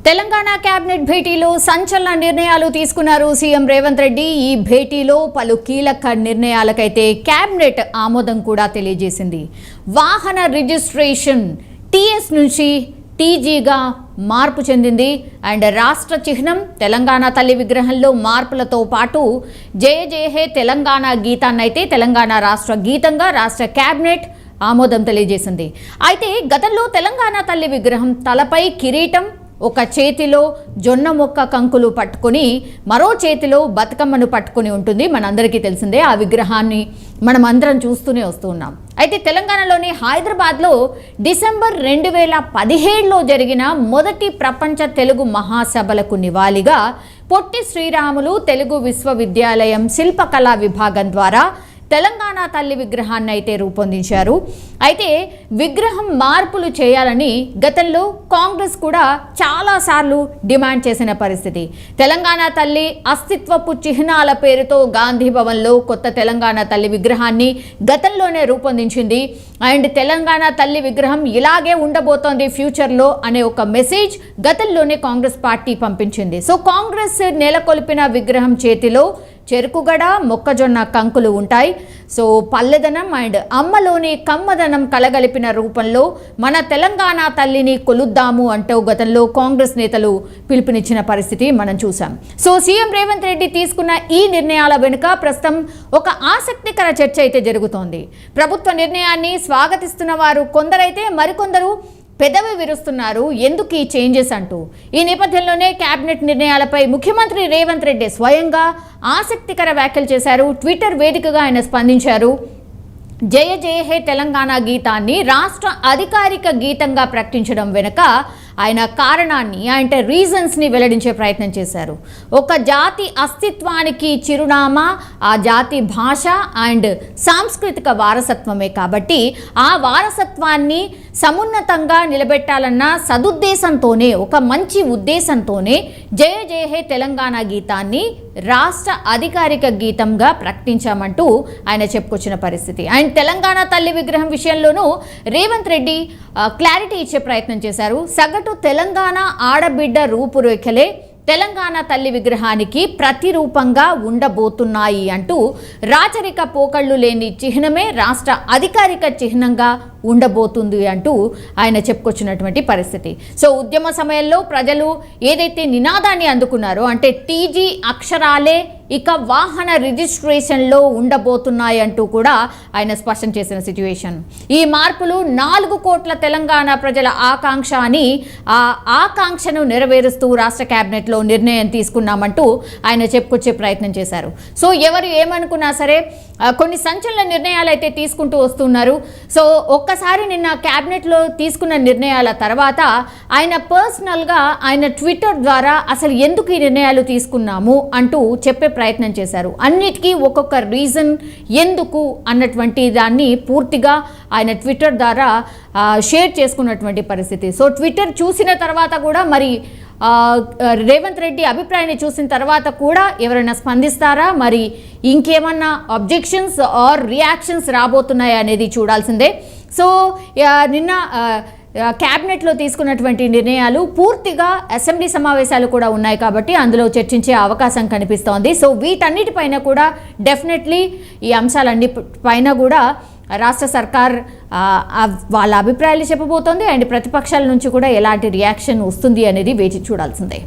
Telangana cabinet భేటీలో సంచలన నిర్ణయాలు తీసుకున్నారు సీఎం రేవంత్ రెడ్డి. ఈ భేటీలో పలు కీలక నిర్ణయాలకైతే కేబినెట్ ఆమోదం కూడా తెలియజేసింది. వాహన రిజిస్ట్రేషన్ టీఎస్ నుంచి టీజీగా మార్పు చెందింది. అండ్ రాష్ట్ర చిహ్నం తెలంగాణ తల్లి విగ్రహంలో మార్పులతో పాటు జయ జయ హే తెలంగాణ గీతాన్ని అయితే తెలంగాణ రాష్ట్ర గీతంగా రాష్ట్ర కేబినెట్ ఆమోదం తెలియజేసింది. అయితే గతంలో తెలంగాణ తల్లి విగ్రహం తలపై కిరీటం, ఒక చేతిలో జొన్న మొక్క కంకులు పట్టుకొని మరో చేతిలో బతుకమ్మను పట్టుకొని ఉంటుంది. మనందరికీ తెలిసిందే. ఆ విగ్రహాన్ని మనం అందరం చూస్తూనే వస్తూ ఉన్నాం. అయితే తెలంగాణలోని హైదరాబాద్లో డిసెంబర్ 2017లో జరిగిన మొదటి ప్రపంచ తెలుగు మహాసభలకు నివాళిగా పొట్టి శ్రీరాములు తెలుగు విశ్వవిద్యాలయం శిల్పకళా విభాగం ద్వారా తెలంగాణ తల్లి విగ్రహాన్ని అయితే రూపొందించారు. అయితే విగ్రహం మార్పులు చేయాలని గతంలో కాంగ్రెస్ కూడా చాలాసార్లు డిమాండ్ చేసిన పరిస్థితి. తెలంగాణ తల్లి అస్తిత్వపు చిహ్నాల పేరుతో గాంధీ భవన్లో కొత్త తెలంగాణ తల్లి విగ్రహాన్ని గతంలోనే రూపొందించింది. అండ్ తెలంగాణ తల్లి విగ్రహం ఇలాగే ఉండబోతోంది ఫ్యూచర్లో అనే ఒక మెసేజ్ గతంలోనే కాంగ్రెస్ పార్టీ పంపించింది. సో కాంగ్రెస్ నెలకొల్పిన విగ్రహం చేతిలో చెరుకుగడ, మొక్కజొన్న కంకులు ఉంటాయి. సో పల్లెదనం అండ్ అమ్మలోని కమ్మదనం కలగలిపిన రూపంలో మన తెలంగాణ తల్లిని కొలుద్దాము అంటూ గతంలో కాంగ్రెస్ నేతలు పిలుపునిచ్చిన పరిస్థితి మనం చూసాం. సో సీఎం రేవంత్ రెడ్డి తీసుకున్న ఈ నిర్ణయాల వెనుక ప్రస్తుతం ఒక ఆసక్తికర చర్చ అయితే జరుగుతోంది. ప్రభుత్వ నిర్ణయాన్ని స్వాగతిస్తున్న వారు కొందరైతే మరికొందరు పెదవి విరుస్తున్నారు. ఎందుకు ఈ చేంజెస్ అంటూ. ఈ నేపథ్యంలోనే కేబినెట్ నిర్ణయాలపై ముఖ్యమంత్రి రేవంత్ రెడ్డి స్వయంగా ఆసక్తికర వ్యాఖ్యలు చేశారు. ట్విట్టర్ వేదికగా ఆయన స్పందించారు. జయ జయ హే తెలంగాణ గీతాన్ని రాష్ట్ర అధికారిక గీతంగా ప్రకటించడం వెనుక ఆయన కారణాన్ని అంటే రీజన్స్ని వెల్లడించే ప్రయత్నం చేశారు. ఒక జాతి అస్తిత్వానికి చిరునామా ఆ జాతి భాష అండ్ సాంస్కృతిక వారసత్వమే. కాబట్టి ఆ వారసత్వాన్ని సమున్నతంగా నిలబెట్టాలన్న సదుద్దేశంతోనే, ఒక మంచి ఉద్దేశంతోనే జయ జయ హే తెలంగాణ గీతాన్ని రాష్ట్ర అధికారిక గీతంగా ప్రకటించామంటూ ఆయన చెప్పుకొచ్చిన పరిస్థితి. అండ్ తెలంగాణ తల్లి విగ్రహం విషయంలోనూ రేవంత్ రెడ్డి క్లారిటీ ఇచ్చే ప్రయత్నం చేశారు. సగటు తెలంగాణ ఆడబిడ్డ రూపురేఖలే తెలంగాణ తల్లి విగ్రహానికి ప్రతిరూపంగా ఉండబోతున్నాయి అంటూ రాచరిక పోకళ్ళు లేని చిహ్నమే రాష్ట్ర అధికారిక చిహ్నంగా ఉండబోతుంది అంటూ ఆయన చెప్పుకొచ్చినటువంటి పరిస్థితి. సో ఉద్యమ సమయంలో ప్రజలు ఏదైతే నినాదాన్ని అందుకున్నారో అంటే టీజీ అక్షరాలే ఇక వాహన రిజిస్ట్రేషన్లో ఉండబోతున్నాయి అంటూ కూడా ఆయన స్పష్టం చేసిన సిచ్యువేషన్. ఈ మార్పులు 4 కోట్ల తెలంగాణ ప్రజల ఆకాంక్ష అని, ఆ ఆకాంక్షను నెరవేరుస్తూ రాష్ట్ర కేబినెట్లో నిర్ణయం తీసుకున్నామంటూ ఆయన చెప్పుకొచ్చే ప్రయత్నం చేశారు. సో ఎవరు ఏమనుకున్నా సరే కొన్ని సంచలన నిర్ణయాలు అయితే తీసుకుంటూ వస్తున్నారు. సో ఒక్కసారి నిన్న కేబినెట్లో తీసుకున్న నిర్ణయాల తర్వాత ఆయన పర్సనల్గా ఆయన ట్విట్టర్ ద్వారా అసలు ఎందుకు ఈ నిర్ణయాలు తీసుకున్నాము అంటూ చెప్పే ప్రయత్నం చేశారు. అన్నిటికీ ఒక్కొక్క రీజన్ ఎందుకు అన్నటువంటి దాన్ని పూర్తిగా ఆయన ట్విట్టర్ ద్వారా షేర్ చేసుకున్నటువంటి పరిస్థితి. సో ట్విట్టర్ చూసిన తర్వాత కూడా మరి రేవంత్ రెడ్డి అభిప్రాయాన్ని చూసిన తర్వాత కూడా ఎవరైనా స్పందిస్తారా, మరి ఇంకేమన్నా అబ్జెక్షన్స్ ఆర్ రియాక్షన్స్ రాబోతున్నాయా అనేది చూడాల్సిందే. సో నిన్న క్యాబినెట్లో తీసుకున్నటువంటి నిర్ణయాలు పూర్తిగా అసెంబ్లీ సమావేశాలు కూడా ఉన్నాయి కాబట్టి అందులో చర్చించే అవకాశం కనిపిస్తోంది. సో వీటన్నిటిపైన కూడా డెఫినెట్లీ ఈ అంశాలన్నిటి పైన కూడా రాష్ట్ర సర్కార్ వాళ్ళ అభిప్రాయాలు చెప్పబోతోంది. అండ్ ప్రతిపక్షాల నుంచి కూడా ఎలాంటి రియాక్షన్ వస్తుంది అనేది వేచి చూడాల్సిందే.